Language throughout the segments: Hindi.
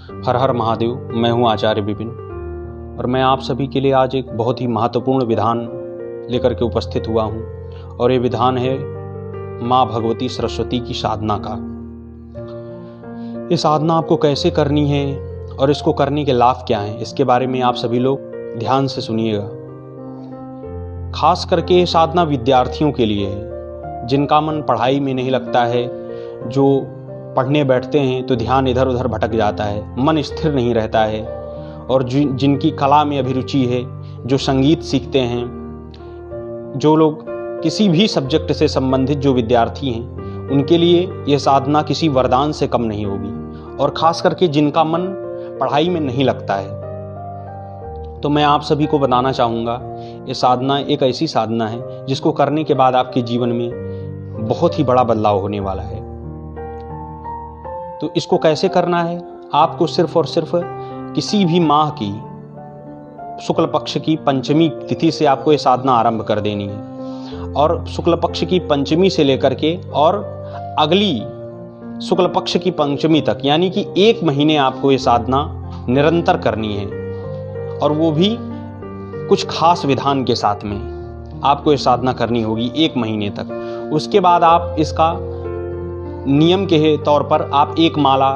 हर हर महादेव। मैं हूं आचार्य विपिन और मैं आप सभी के लिए आज एक बहुत ही महत्वपूर्ण विधान लेकर के उपस्थित हुआ हूं और ये विधान है माँ भगवती सरस्वती की साधना का। ये साधना आपको कैसे करनी है और इसको करने के लाभ क्या हैं, इसके बारे में आप सभी लोग ध्यान से सुनिएगा। खास करके ये साधना विद्यार्थियों के लिए है जिनका मन पढ़ाई में नहीं लगता है, जो पढ़ने बैठते हैं तो ध्यान इधर उधर भटक जाता है, मन स्थिर नहीं रहता है, और जिनकी कला में अभिरुचि है, जो संगीत सीखते हैं, जो लोग किसी भी सब्जेक्ट से संबंधित जो विद्यार्थी हैं, उनके लिए यह साधना किसी वरदान से कम नहीं होगी। और खास करके जिनका मन पढ़ाई में नहीं लगता है, तो मैं आप सभी को बताना चाहूँगा ये साधना एक ऐसी साधना है जिसको करने के बाद आपके जीवन में बहुत ही बड़ा बदलाव होने वाला है। तो इसको कैसे करना है, आपको सिर्फ और सिर्फ किसी भी माह की शुक्ल पक्ष की पंचमी तिथि से आपको ये साधना आरंभ कर देनी है और शुक्ल पक्ष की पंचमी से लेकर के और अगली शुक्ल पक्ष की पंचमी तक, यानी कि 1 महीने आपको ये साधना निरंतर करनी है, और वो भी कुछ खास विधान के साथ में आपको ये साधना करनी होगी 1 महीने तक। उसके बाद आप इसका नियम के तौर पर आप 1 माला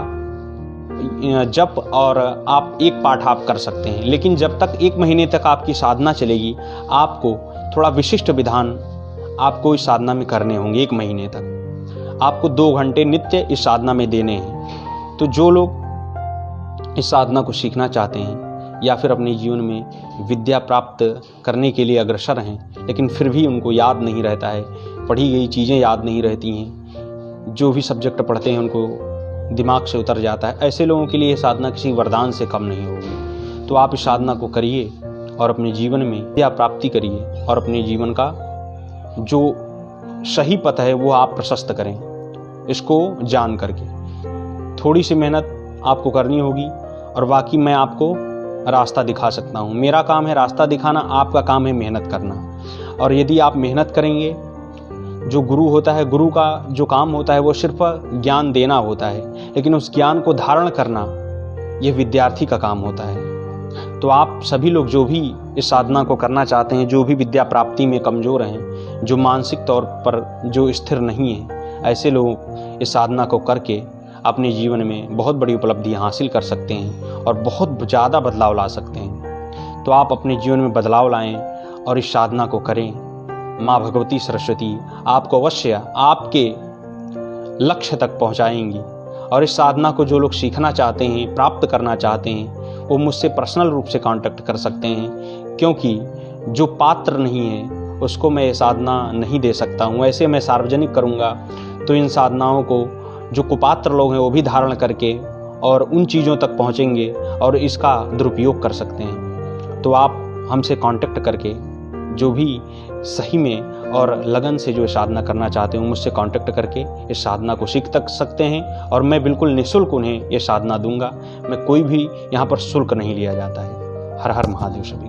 जप और आप 1 पाठ आप कर सकते हैं, लेकिन जब तक 1 महीने तक आपकी साधना चलेगी, आपको थोड़ा विशिष्ट विधान आपको इस साधना में करने होंगे। 1 महीने तक आपको 2 घंटे नित्य इस साधना में देने हैं। तो जो लोग इस साधना को सीखना चाहते हैं या फिर अपने जीवन में विद्या प्राप्त करने के लिए अग्रसर हैं, लेकिन फिर भी उनको याद नहीं रहता है, पढ़ी गई चीज़ें याद नहीं रहती हैं, जो भी सब्जेक्ट पढ़ते हैं उनको दिमाग से उतर जाता है, ऐसे लोगों के लिए ये साधना किसी वरदान से कम नहीं होगी। तो आप इस साधना को करिए और अपने जीवन में विद्या प्राप्ति करिए और अपने जीवन का जो सही पथ है वो आप प्रशस्त करें, इसको जान करके। थोड़ी सी मेहनत आपको करनी होगी और बाकी मैं आपको रास्ता दिखा सकता हूँ। मेरा काम है रास्ता दिखाना, आपका काम है मेहनत करना। और यदि आप मेहनत करेंगे, जो गुरु होता है, गुरु का जो काम होता है वो सिर्फ ज्ञान देना होता है, लेकिन उस ज्ञान को धारण करना ये विद्यार्थी का काम होता है। तो आप सभी लोग जो भी इस साधना को करना चाहते हैं, जो भी विद्या प्राप्ति में कमज़ोर हैं, जो मानसिक तौर पर जो स्थिर नहीं है, ऐसे लोग इस साधना को करके अपने जीवन में बहुत बड़ी उपलब्धियां हासिल कर सकते हैं और बहुत ज़्यादा बदलाव ला सकते हैं। तो आप अपने जीवन में बदलाव लाएं और इस साधना को करें। माँ भगवती सरस्वती आपको अवश्य आपके लक्ष्य तक पहुँचाएंगी। और इस साधना को जो लोग सीखना चाहते हैं, प्राप्त करना चाहते हैं, वो मुझसे पर्सनल रूप से कांटेक्ट कर सकते हैं, क्योंकि जो पात्र नहीं है उसको मैं ये साधना नहीं दे सकता हूँ। ऐसे मैं सार्वजनिक करूँगा तो इन साधनाओं को जो कुपात्र लोग हैं वो भी धारण करके और उन चीज़ों तक पहुँचेंगे और इसका दुरुपयोग कर सकते हैं। तो आप हमसे कांटेक्ट करके जो भी सही में और लगन से जो साधना करना चाहते हैं, मुझसे कांटेक्ट करके इस साधना को सीख तक सकते हैं और मैं बिल्कुल निःशुल्क उन्हें ये साधना दूंगा। मैं कोई भी यहाँ पर शुल्क नहीं लिया जाता है। हर हर महादेव सभी।